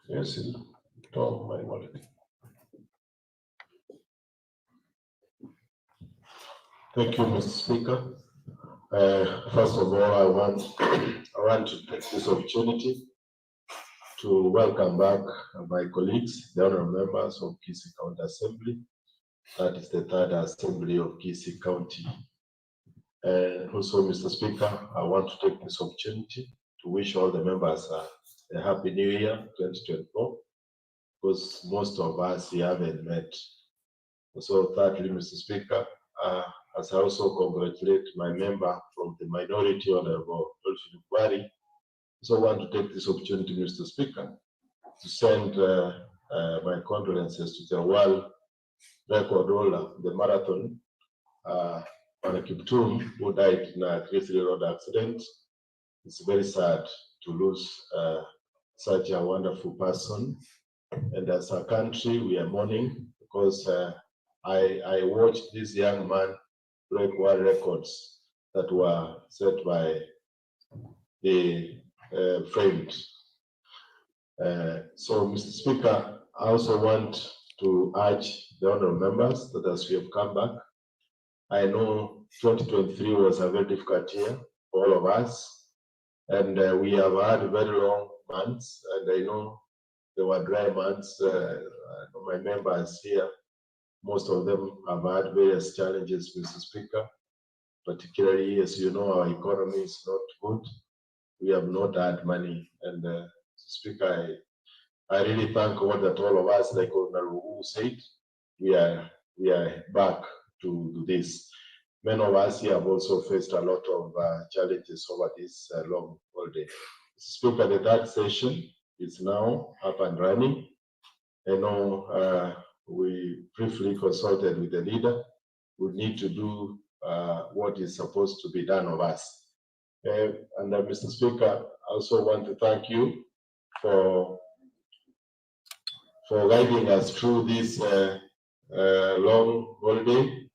Yes, Tom, my knowledge. Thank you, Mr. Speaker. First of all, I want to take this opportunity to welcome back my colleagues, the honorable members of Kisii County Assembly. That is the third assembly of Kisii County. And also, Mr. Speaker, I want to take this opportunity to wish all the members a happy new year 2024, because most of us haven't met. So thirdly, Mr. Speaker, as I also congratulate my member from the minority, Honorable Dolphin Kwari, so I want to take this opportunity, Mr. Speaker, to send my condolences to the world record holder, the marathon, Kiptum, who died in a Kisii road accident. It's very sad to lose such a wonderful person. And as a country, we are mourning because I watched this young man break world records that were set by the famed. So, Mr. Speaker, I also want to urge the honorable members that as we have come back, I know 2023 was a very difficult year for all of us, and we have had very long months, and I know there were dry months. My members here, most of them have had various challenges, Mr. Speaker, particularly, as you know, our economy is not good. We have not had money, and Speaker, I really thank God that all of us, like Honorable said, we are back to this. Many of us here have also faced a lot of challenges over this long holiday. Speaker, the third session is now up and running. I know we briefly consulted with the leader. We need to do what is supposed to be done of us. And Mr. Speaker, I also want to thank you for guiding us through this long holiday.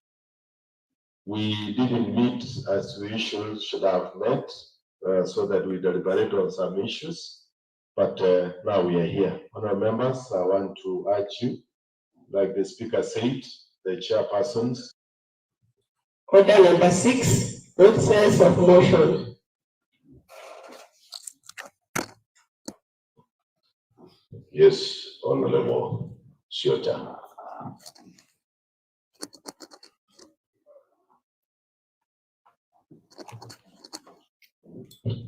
We didn't meet as we should have met, so that we deliberate on some issues. But now we are here. Honourable members, I want to urge you, like the Speaker said, the chairpersons. Order number 6, both sets of motion. Yes, Honourable Siota.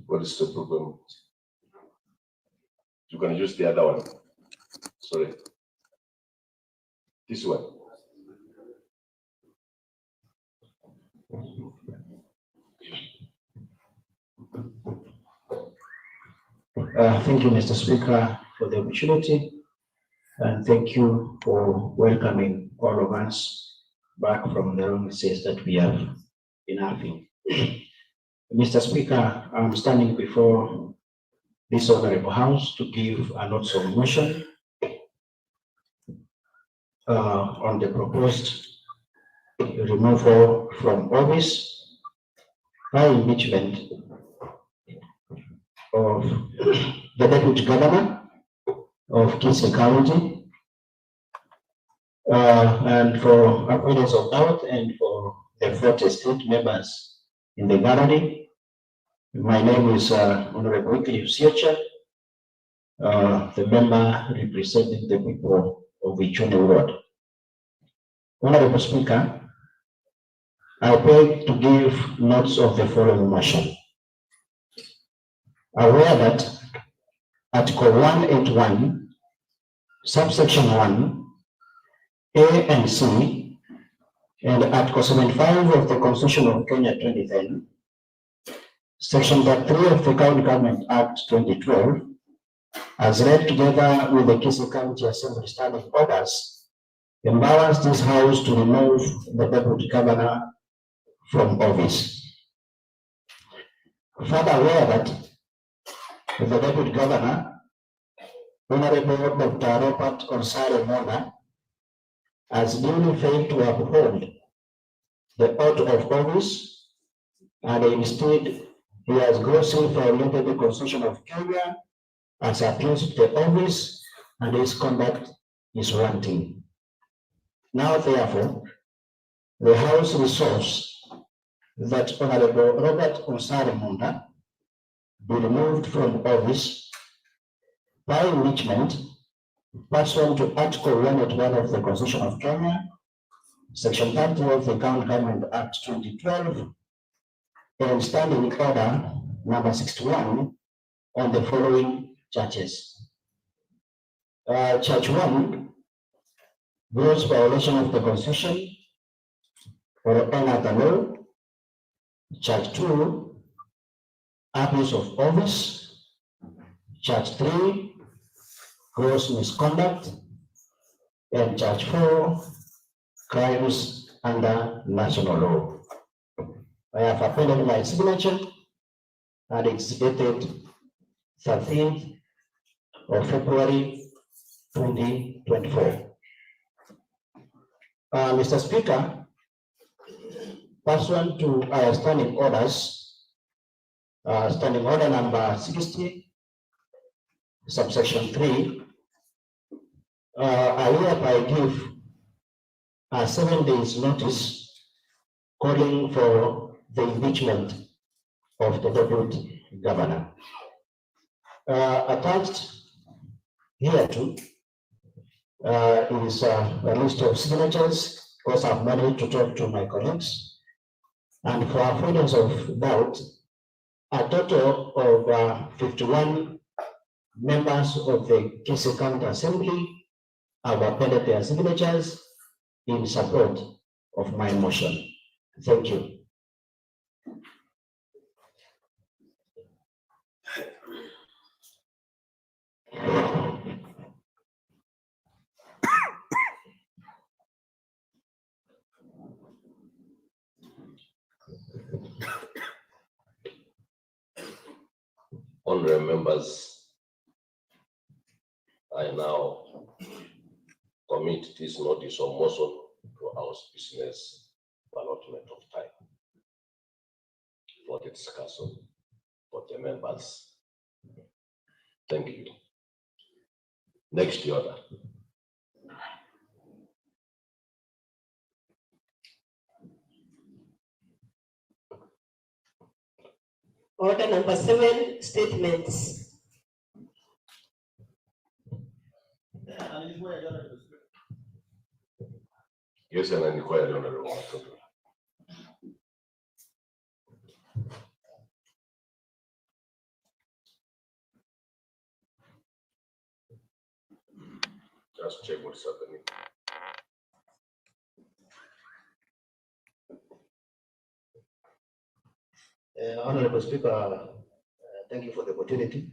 What is the problem? You can use the other one. Sorry. This one. Thank you, Mr. Speaker, for the opportunity, and thank you for welcoming all of us back from the long recess that we have been having. Mr. Speaker, I'm standing before this honorable house to give a notice of motion on the proposed removal from office by impeachment of the Deputy Governor of Kisii County, and for avoidance of doubt and for the 40 state members in the gallery, my name is Honorable Kisii, the member representing the people of Ichone Ward. Honorable Speaker, I beg to give notice of the following motion. Aware that Article 181, subsection 1, A and C, and Article 75 of the Constitution of Kenya 2010, Section 3 of the County Government Act 2012, as read together with the Kisii County Assembly Standing Orders, empowers this House to remove the Deputy Governor from office. Further, aware that the Deputy Governor, Honorable DR.ROBERT MONDA, has duly failed to uphold the oath of office, and instead he has grossly violated the Constitution of Kenya as appeals to the office and his conduct is wanting. Now, therefore, the House resolves that Honorable Robert ONSARE MONDA be removed from office by impeachment pursuant to Article 181 of the Constitution of Kenya, Section 30 of the County Government Act 2012, and standing order number 61 on the following charges. Charge 1, gross violation of the Constitution or any other law. Charge 2, abuse of office. Charge 3, gross misconduct. And charge 4, crimes under national law. I have appended my signature and it's dated 13th of February 2024. Mr. Speaker, pursuant to our standing orders, standing order number 60, subsection 3, I hereby give a 7 days notice calling for the impeachment of the deputy governor. Attached hereto is a list of signatures, because I've managed to talk to my colleagues. And for avoidance of doubt, a total of 51 members of the Kisii County Assembly have appended their signatures in support of my motion. Thank you. Honorable members, I now commit this notice of motion to House business allotment of time for the discussion for the members. Thank you. Next order. Order number 7, statements. Yes, and I inquire the Honorable. Just check what's happening. Honorable Speaker, thank you for the opportunity.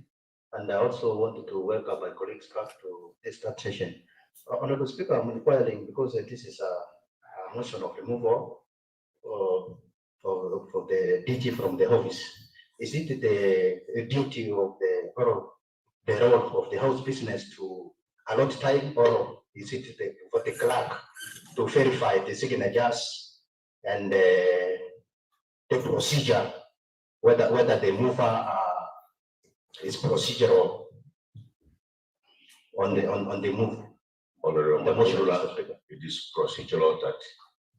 And I also wanted to welcome my colleagues back to this session. Honorable Speaker, I'm inquiring because this is a motion of removal for the DG from the office. Is it the duty of the role of the House business to allot time, or is it for the clerk to verify the signatures and the procedure, whether the mover is procedural on the move? Honorable, The motion, it is procedural that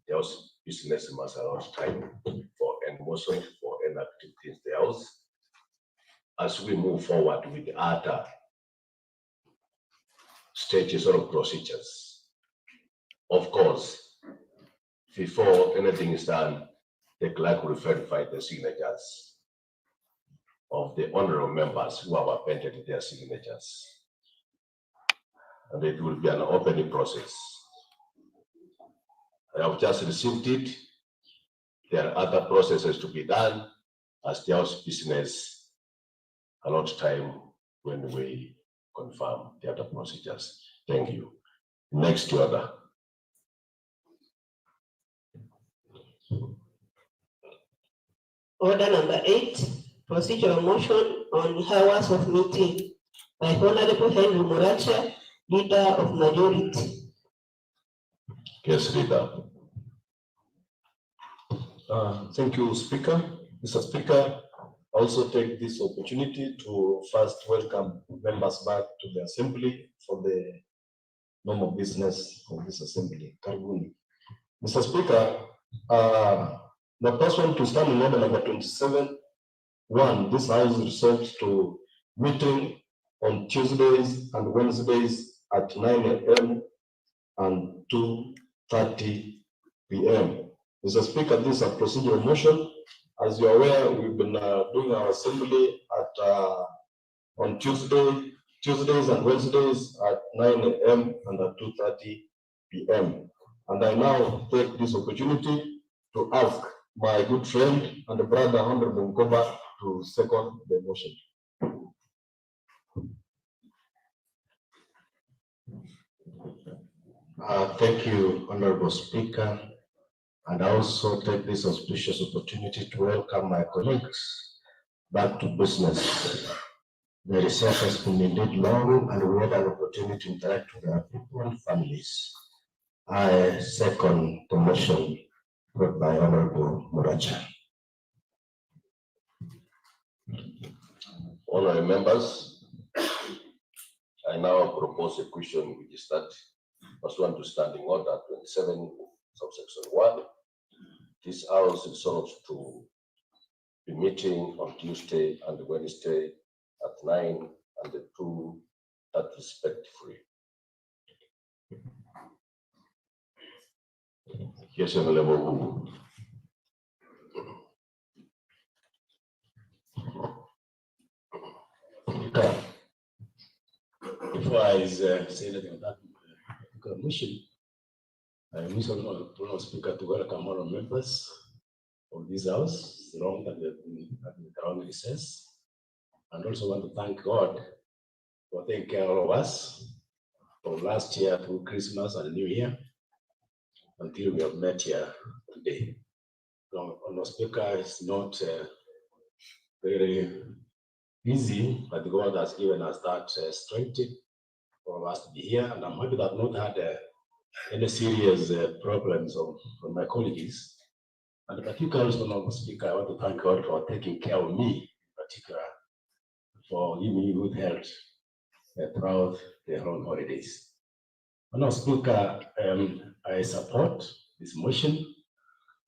the House business must allow time for any motion for any activities in the House as we move forward with the other stages of procedures. Of course, before anything is done, the clerk will verify the signatures of the honorable members who have appended their signatures. And it will be an opening process. I have just received it. There are other processes to be done as the House business allot time when we confirm the other procedures. Thank you. Next order. Order number 8, procedural motion on hours of meeting by Honorable Henry Muracha, Leader of Majority. Yes, Leader. Thank you, Speaker. Mr. Speaker, also take this opportunity to first welcome members back to the assembly for the normal business of this assembly. Karibuni. Mr. Speaker, the person to stand in order number 27(1), this house resolves to meeting on Tuesdays and Wednesdays at 9 a.m. and 2:30 p.m. Mr. Speaker, this is a procedural motion. As you're aware, we've been doing our assembly at on Tuesdays and Wednesdays at 9 a.m. and at 2:30 p.m. And I now take this opportunity to ask my good friend and brother, Honorable Nkoba, to second the motion. Thank you, Honorable Speaker. And I also take this auspicious opportunity to welcome my colleagues back to business. The recess has been indeed long, and we had an opportunity to interact with our people and families. I second the motion brought by Honorable Muracha. Honorable members, I now propose a question which is that pursuant to Standing Order 27, subsection 1. This house resolves to be meeting on Tuesday and Wednesday at 9 and 2 respectively. Yes, Honorable. Before I say anything about that motion, I wish Honorable Speaker to welcome all members of this house. It's long that they've been at the long recess, and also want to thank God for taking care of us from last year through Christmas and New Year until we have met here today. Honorable Speaker, is not very easy, but God has given us that strength for us to be here, and I'm happy that I've not had any serious problems from my colleagues. And particularly, Honorable Speaker, I want to thank God for taking care of me, in particular, for giving me good health throughout the long holidays. Honorable Speaker, I support this motion.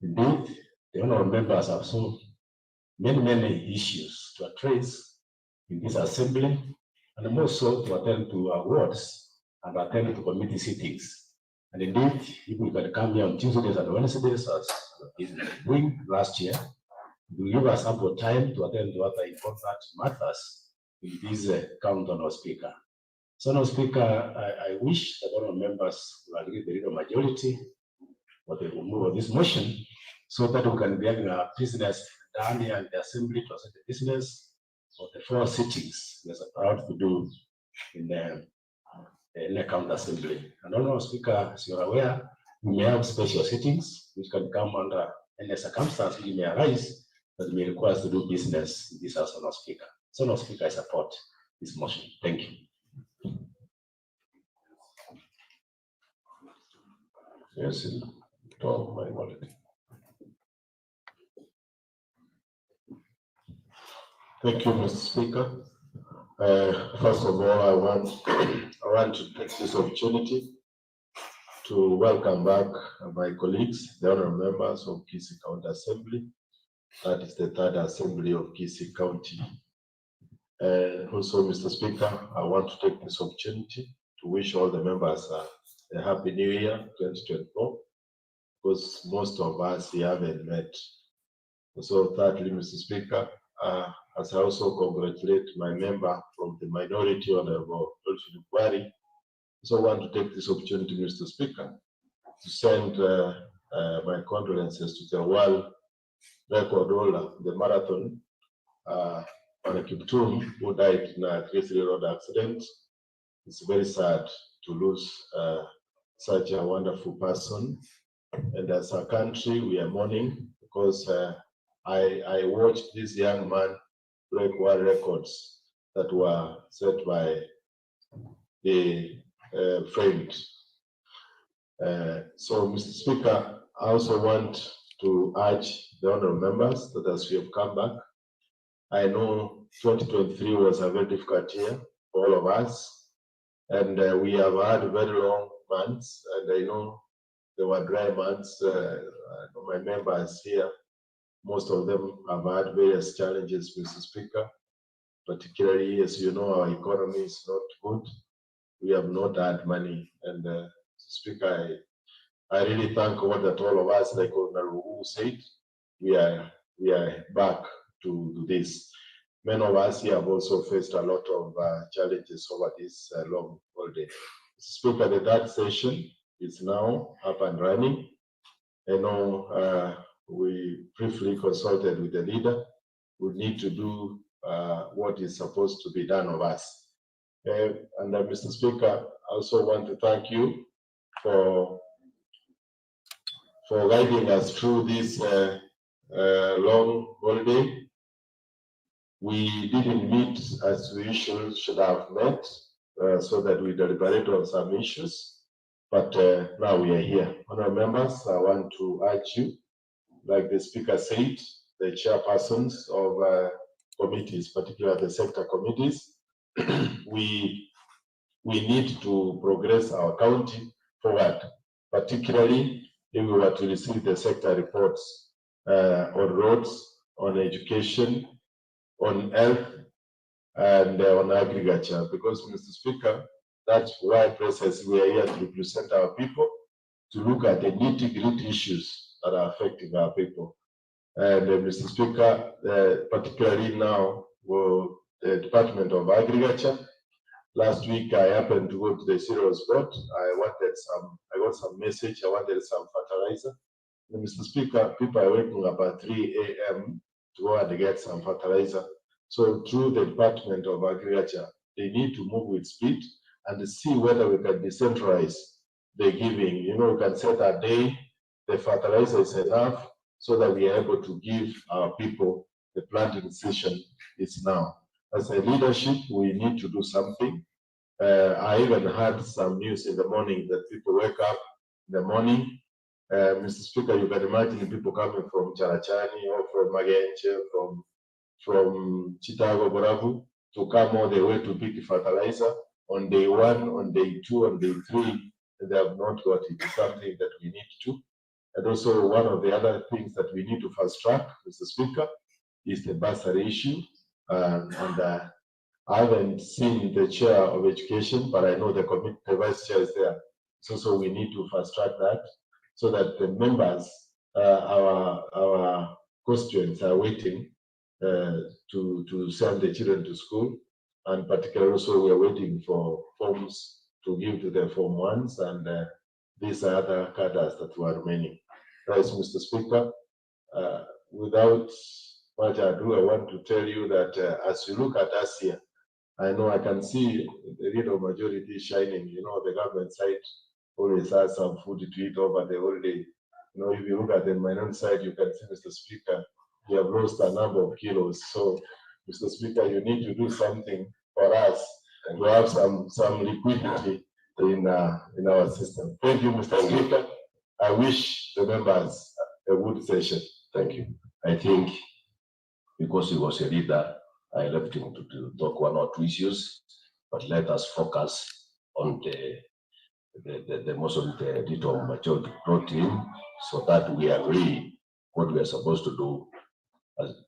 Indeed, the honorable members have so many issues to address in this assembly, and also to attend to awards and attend to committee sittings. And indeed, if we can come here on Tuesdays and Wednesdays, as is doing last year, it will give us ample time to attend to other important matters in this count, Honorable Speaker. So, Honorable Speaker, I wish that all members will agree the legal majority for the removal of this motion, so that we can be having our business done here in the assembly to assess the business of the 4 sittings we are proud to do in the county assembly. And Honorable Speaker, as you are aware, we may have special sittings which can come under any circumstance which may arise that may require us to do business in this house, Honorable Speaker. So, Honorable Speaker, I support this motion. Thank you. Yes, Tom, my wallet. Thank you, Mr. Speaker. First of all, I want to take this opportunity to welcome back my colleagues, the honorable members of Kisii County Assembly. That is the 3rd Assembly of Kisii County. Also, Mr. Speaker, I want to take this opportunity to wish all the members a happy New Year 2024, because most of us we haven't met. So, thirdly, Mr. Speaker, as I also congratulate my member from the minority, Honorable Dolphin Kwari, so I want to take this opportunity, Mr. Speaker, to send my condolences to the world record holder, the marathon, on Kiptum, who died in a Kisii road accident. It's very sad to lose such a wonderful person. And as a country, we are mourning because I watched this young man break world records that were set by the friend. So, Mr. Speaker, I also want to urge the honorable members that as we have come back, I know 2023 was a very difficult year for all of us, and we have had very long months, and I know there were dry months. My members here, most of them have had various challenges, Mr. Speaker, particularly as you know, our economy is not good. We have not had money, and Speaker, I really thank God that all of us, like Honorable said, we are back to this. Many of us here have also faced a lot of challenges over this long holiday. Speaker, the third session is now up and running. I know we briefly consulted with the leader. We need to do what is supposed to be done of us. And Mr. Speaker, I also want to thank you for guiding us through this long holiday. We didn't meet as we should have met, so that we deliberate on some issues. But now we are here. Honourable members, I want to urge you, like the Speaker said, the chairpersons of committees, particularly the sector committees, we need to progress our county forward, particularly if we were to receive the sector reports on roads, on education, on health, and on agriculture. Because, Mr. Speaker, that's why precisely we are here to represent our people, to look at the nitty-gritty issues that are affecting our people. And Mr. Speaker, particularly now, the Department of Agriculture. Last week, I happened to go to the cereals board. I got some message. I wanted some fertilizer. And Mr. Speaker, people are waking up at 3 a.m. to go and get some fertilizer. So through the Department of Agriculture, they need to move with speed and see whether we can decentralize the giving. You know, we can set a day, the fertilizer is enough, so that we are able to give our people the planting season is now. As a leadership, we need to do something. I even had some news in the morning that people wake up in the morning. Mr. Speaker, you can imagine people coming from Charachani or from Magenche, from Chicago, Boravu, to come all the way to pick fertilizer on day 1, on day 2, on day 3, and they have not got it. It's something that we need to. And also one of the other things that we need to fast track, Mr. Speaker, is the bursary issue. I haven't seen the chair of education, but I know the vice chair is there. So we need to fast track that, so that the members, our constituents are waiting to send the children to school, and particularly also we are waiting for forms to give to the Form 1s, and these are other cadres that were remaining. Right, Mr. Speaker, without much ado, I want to tell you that as you look at us here, I know I can see the little majority shining. You know, the government side always has some food to eat over the holiday. You know, if you look at the minority side, you can see, Mr. Speaker, we have lost a number of kilos. So, Mr. Speaker, you need to do something for us and to have some liquidity in our system. Thank you, Mr. Speaker. I wish the members a good session. Thank you. I think because he was a leader, I left him to talk 1 or 2 issues, but let us focus on the most of the little majority brought in, so that we agree what we are supposed to do,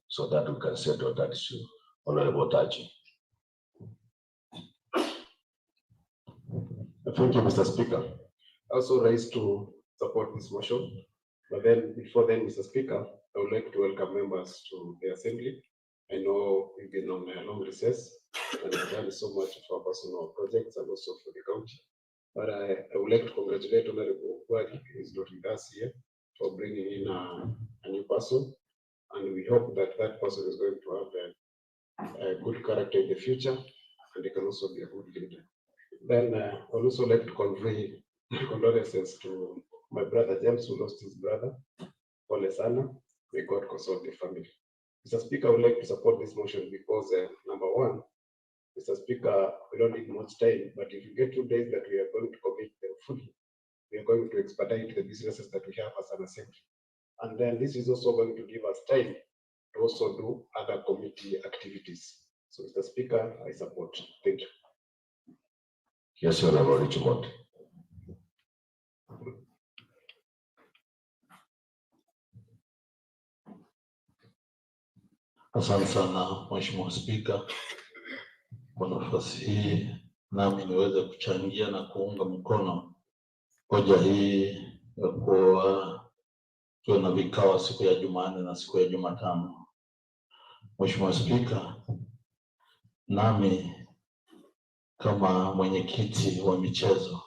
so that we can settle that issue. Honorable Taji. Thank you, Mr. Speaker. I also rise to support this motion. But then, before then, Mr. Speaker, I would like to welcome members to the Assembly. I know we've been on a long recess, and we've done so much for our personal projects and also for the county. But I would like to congratulate Honorable Kwari, who is not with us here, for bringing in a new person. And we hope that that person is going to have a good character in the future, and they can also be a good leader. Then I would also like to convey condolences to my brother James, who lost his brother, Pole Sana. May God console the family. Mr. Speaker, I would like to support this motion because, number one, Mr. Speaker, we don't need much time, but if you get 2 days that we are going to commit them fully, we are going to expedite the businesses that we have as an assembly. And then this is also going to give us time to also do other committee activities. So, Mr. Speaker, I support. Thank you. Yes, Honorable Richmond. Asante sana Mheshimiwa Spika kwa nafasi hii, nami niweze kuchangia na kuunga mkono hoja hii ya kuwa tuwe na vikao siku ya Jumanne na siku ya Jumatano. Mheshimiwa Spika, nami kama mwenyekiti wa michezo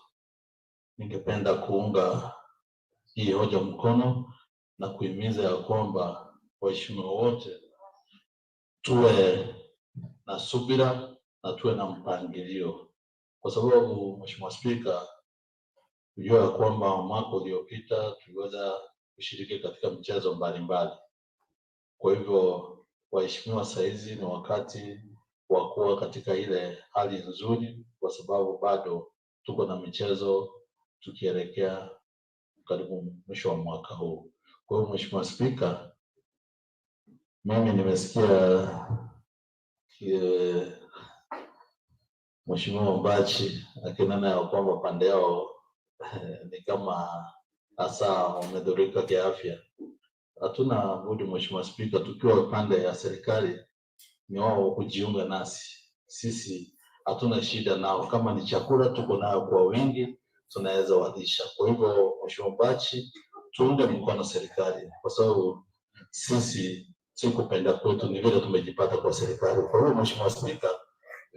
ningependa kuunga hii hoja mkono na kuhimiza ya kwamba waheshimiwa wote tuwe na subira na tuwe na mpangilio, kwa sababu Mheshimiwa Spika, kujua ya kwamba mwaka uliopita tuliweza kushiriki katika michezo mbalimbali. Kwa hivyo waheshimiwa, saizi ni wakati wa kuwa katika ile hali nzuri, kwa sababu bado tuko na michezo tukielekea karibu mwisho wa mwaka huu. Kwa hiyo Mheshimiwa Spika, mimi nimesikia Mheshimiwa Ombachi akinena ya kwamba pande yao ni kama hasa wamedhurika kiafya. Hatuna budi Mheshimiwa Spika, tukiwa pande ya serikali ni wao kujiunga nasi. Sisi hatuna shida nao, kama ni chakula tuko nayo kwa wingi, tunaweza walisha. Kwa hivyo Mheshimiwa Ombachi, tuunge mkono serikali, kwa sababu sisi si kupenda kwetu, ni vile tumejipata kwa serikali. Kwa hiyo Mheshimiwa Spika,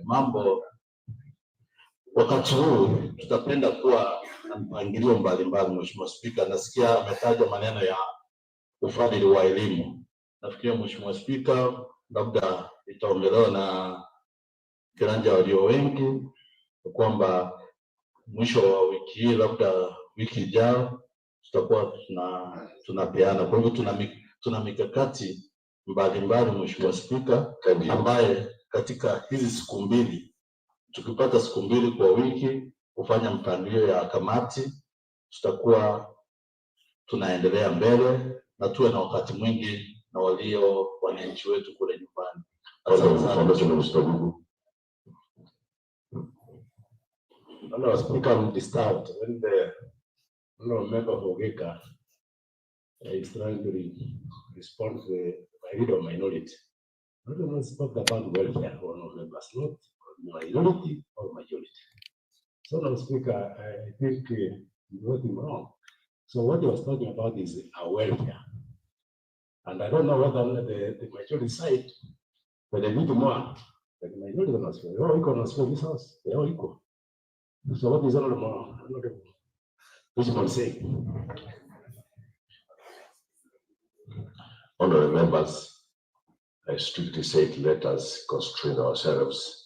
mambo wakati huu tutapenda kuwa na mpangilio mbalimbali. Mheshimiwa Spika, nasikia ametaja maneno ya ufadhili wa elimu. Nafikiria Mheshimiwa Spika, labda itaongelewa na kiranja walio wengi kwamba mwisho wa wiki hii, labda wiki ijayo, tutakuwa tunapeana. Kwa hivyo tuna mikakati mbalimbali Mheshimiwa Spika, ambaye katika hizi siku mbili, tukipata siku mbili kwa wiki kufanya mpangilio ya kamati, tutakuwa tunaendelea mbele na tuwe na wakati mwingi na walio wananchi wetu kule nyumbani. Speaker, I'm disturbed when the member of Ogeka is trying to respond to the leader of minority. I don't know, spoke about welfare or no members, not minority or majority. So, now, Speaker, I think you got him wrong. So, what he was talking about is our welfare. And I don't know whether the majority side, but they need more. But the minority are not sure. They're all equal in this house. They're all equal. So, what is honorable Richmond saying? Honorable members, I strictly said let us constrain ourselves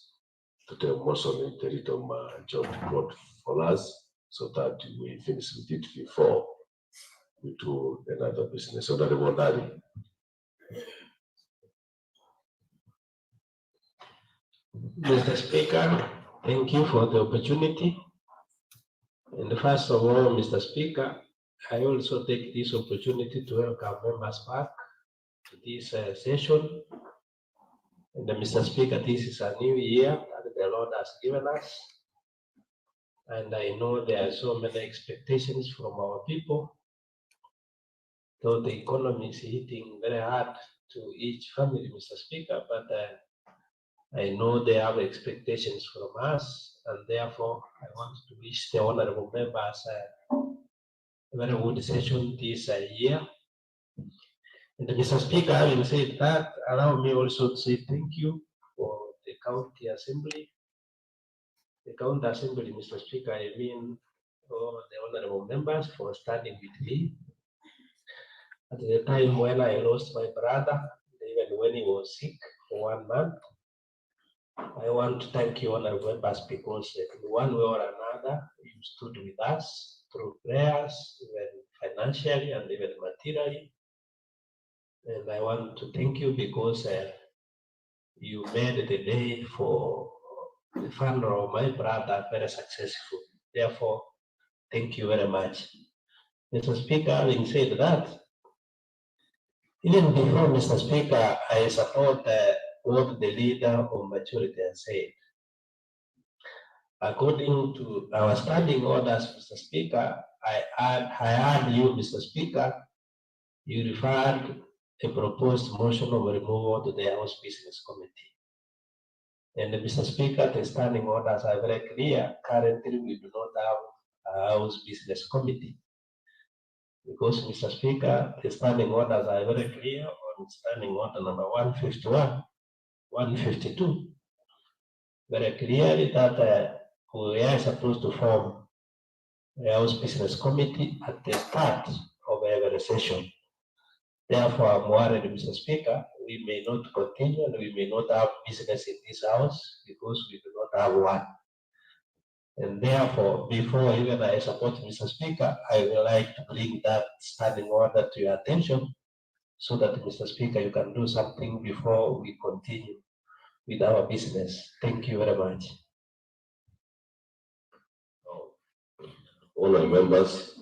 to the most of the territorial job report for us, so that we finish with it before we do another business. Honorable Dari. Mr. Speaker, thank you for the opportunity. And first of all, Mr. Speaker, I also take this opportunity to welcome members back to this session. And Mr. Speaker, this is a new year that the Lord has given us. And I know there are so many expectations from our people. Though the economy is hitting very hard to each family, Mr. Speaker, but I know they have expectations from us, and therefore I want to wish the honorable members a very good session this year. And Mr. Speaker, having said that, allow me also to say thank you for the county assembly. The county assembly, Mr. Speaker, I mean all the honorable members for standing with me at the time when I lost my brother, even when he was sick for 1 month. I want to thank you, honorable members, because in one way or another, you stood with us through prayers, even financially and even materially. And I want to thank you because you made the day for the funeral of my brother very successful. Therefore, thank you very much. Mr. Speaker, having said that, Even before, Mr. Speaker, I support what the leader of majority has said. According to our standing orders, Mr. Speaker, I heard you, Mr. Speaker, you referred a proposed motion of removal to the House Business Committee. And Mr. Speaker, the standing orders are very clear. Currently, we do not have a House Business Committee. Because, Mr. Speaker, the standing orders are very clear on standing order number 151, 152. Very clearly that we are supposed to form a House Business Committee at the start of every session. Therefore, I'm worried, Mr. Speaker, we may not continue and we may not have business in this house because we do not have one. And therefore, before even I support Mr. Speaker, I would like to bring that standing order to your attention so that, Mr. Speaker, you can do something before we continue with our business. Thank you very much. Honourable members,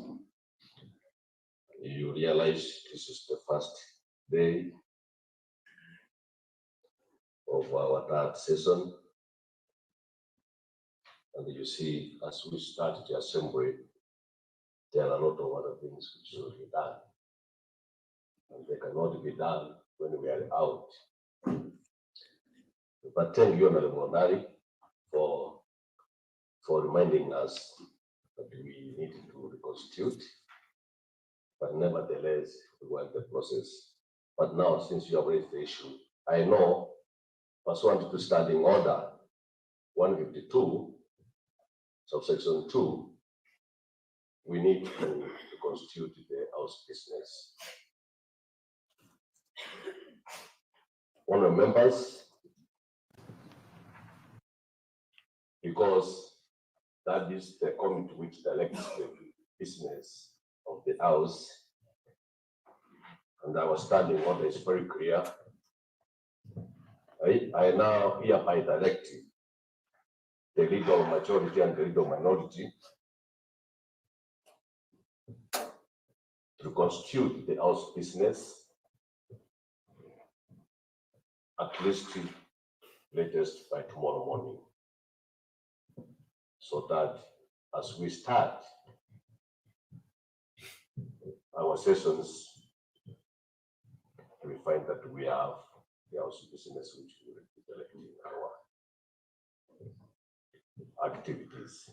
you realize this is the first day of our third session. And you see, as we start the assembly, there are a lot of other things which should be done. And they cannot be done when we are out. But thank you, Honourable Mondari, for reminding us that we need to reconstitute. But nevertheless, we want the process. But now, since you have raised the issue, I know, pursuant to standing order 152, subsection 2, we need to constitute the House business. Honourable members, because that is the committee which directs the business of the House, and our standing order is very clear. I now hereby direct the leader of majority and the leader of minority to constitute the House business at least latest by tomorrow morning, so that as we start our sessions, we find that we have the House business which will be directing our activities.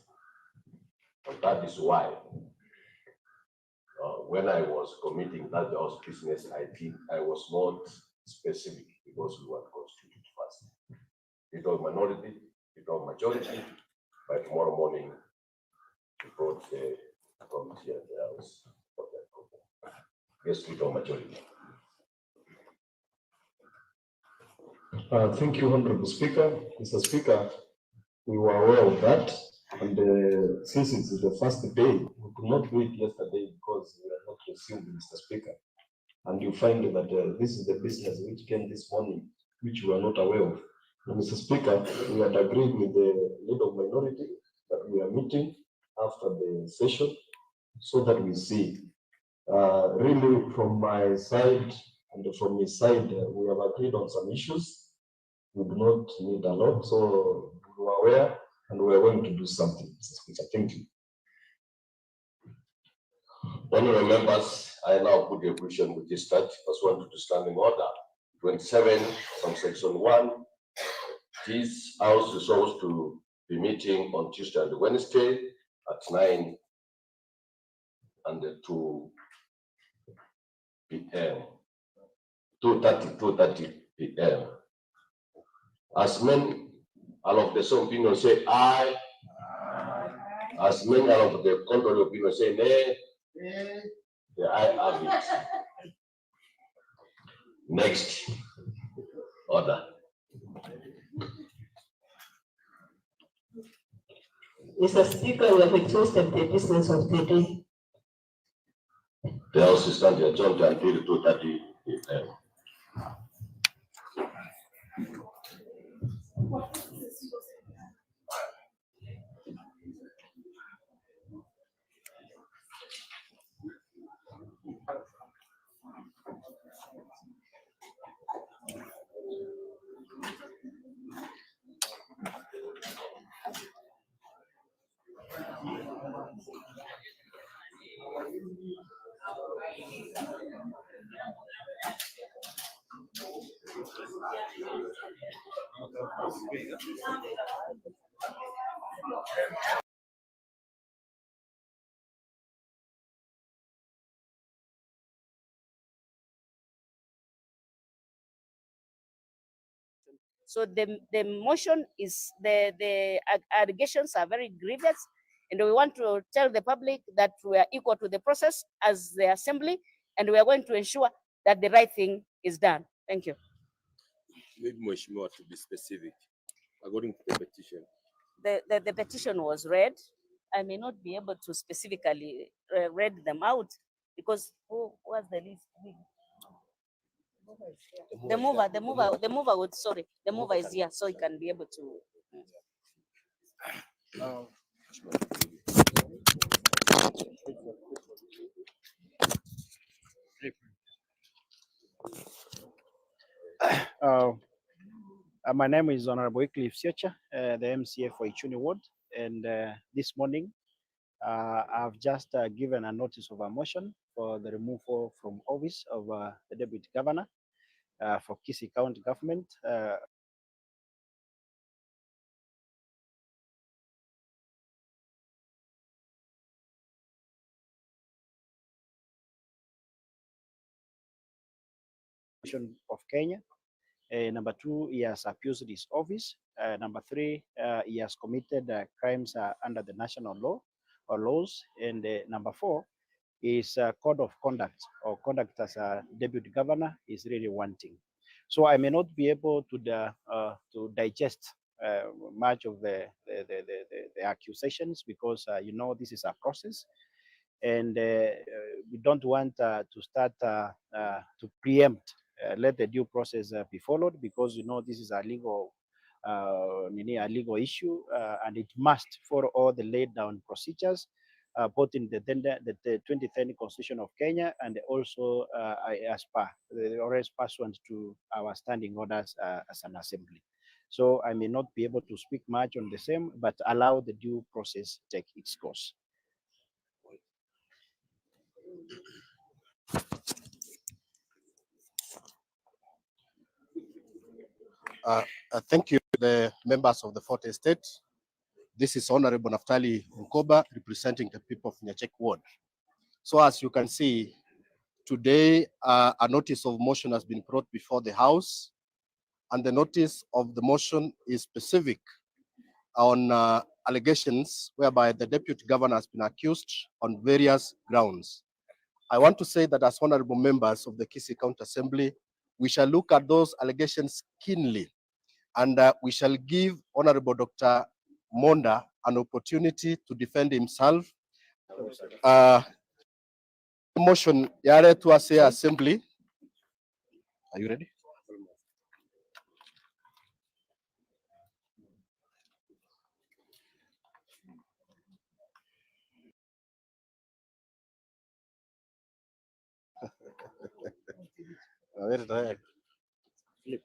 And that is why when I was committing that the House business, I was not specific because we want to constitute it first. Leader of minority, leader of majority, by tomorrow morning, we brought the committee at the House for that program. Yes, leader of majority. Thank you, Honorable Speaker. Mr. Speaker, we were aware of that, and since it is the first day, we could not do it yesterday because we are not received, Mr. Speaker. And you find that this is the business which came this morning, which we are not aware of. And Mr. Speaker, we had agreed with the leader of minority that we are meeting after the session so that we see. Really, from my side and from his side, we have agreed on some issues. We do not need a lot, so we are aware and we are going to do something, Mr. Speaker. Thank you. Honourable members, I now put the question with this start pursuant to standing order 27, subsection 1. This House is supposed to be meeting on Tuesday and Wednesday at 9 and 2 p.m. 2:30 p.m. As many all of the same opinion say aye. As many all of the contrary opinion say nay. The aye have it. Next order. Mr. Speaker, we have exhausted the business of the day. The House is standing adjourned until 2:30 p.m. So the motion is, the allegations are very grievous, and we want to tell the public that we are equal to the process as the assembly, and we are going to ensure that the right thing is done. Thank you. Maybe Mheshimiwa, to be specific, according to the petition. The petition was read. I may not be able to specifically read them out because who was the list? The mover would, sorry, the mover is here, so he can be able to. My name is Honorable Wycliffe Siocha, the MCA for Ichuni Ward, and this morning I've just given a notice of a motion for the removal from office of the Deputy Governor for Kisii County Government. Of Kenya. Number two, he has abused his office. Number three, he has committed crimes under the national law or laws. And number four, his code of conduct or conduct as a deputy governor is really wanting. So I may not be able to digest much of the accusations because you know this is a process, and we don't want to start to preempt. Let the due process be followed because you know this is a legal issue, and it must follow all the laid down procedures, both in the 2010 Constitution of Kenya and also as per the orders pursuant to our standing orders as an assembly. So I may not be able to speak much on the same, but allow the due process take its course. Thank you, the members of the Fourth Estate. This is Honorable Naftali Nkoba, representing the people of Nyachek Ward. So as you can see, today a notice of motion has been brought before the House, and the notice of the motion is specific on allegations whereby the Deputy Governor has been accused on various grounds. I want to say that as honorable members of the Kisii County Assembly, we shall look at those allegations keenly, and we shall give Honorable Dr. MONDA an opportunity to defend himself. Motion yare to us assembly. Are you ready? Flip.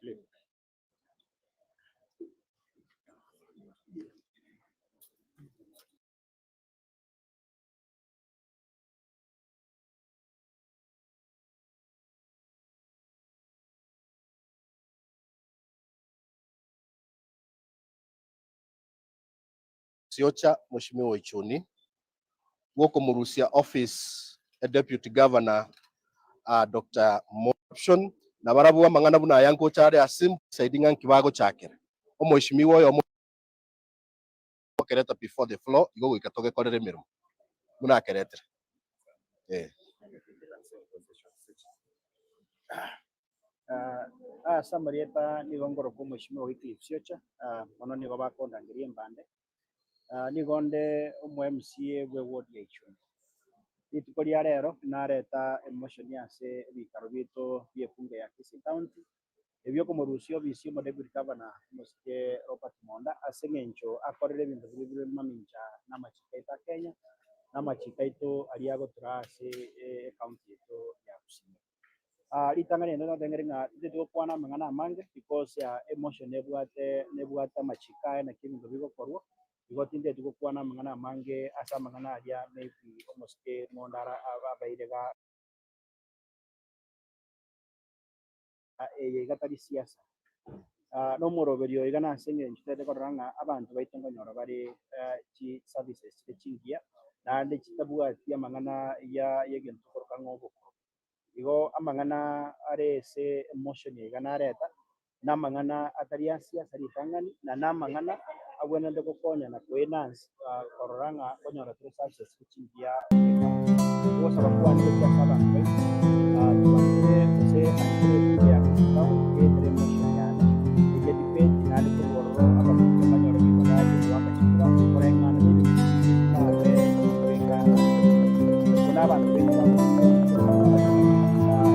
Siocha Mheshimiwa Ichuni woko murusia office a deputy governor Dr. Motion na barabu mangana buna yanko chare asim saidinga kibago chakere o mheshimiwa yo kereta before the floor igo ikatoke korere mirum muna kereta Samarieta ni gongoro ko Mheshimiwa Wycliffe Siocha mono ni baba ndangirie mbande ni gonde umu MCA we ward ya Ichuni itiko ria rero nareta emotion yase bikaro bito biekunge ya Kisii County ebyo kumurusio bisio mo deputy governor Mr. Robert Monda asengencho akorere bintu bibiri maminja na machikaita Kenya na machikaito aliago trase county to ya Kisii litangani ndo tengeri nga ndito kwana mangana mange because ya emotion nebuata machikae na kintu biko korwo igotinde tugukwana mang'ana mange asa mang'ana aria maybe almost mondara abairega gatari siasa no moroberio igana senge ntete koranga abantu baitongonyora bari chi services chingia nande chitabwatia mang'ana ya yegentu koroka ngobo igo amang'ana arese emotion igana areta na mang'ana atari ya siasa ritangani na mang'ana abwenende gukonya na finance kororanga konyora tire services chingia igo sababu ni siasa bantu tuanze se antre ya kau entre emotion yana jadi depend na ko borro apa kanyora kibagati waka chikura korenga na ni na be korenga kuna bantu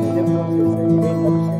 ile process ile process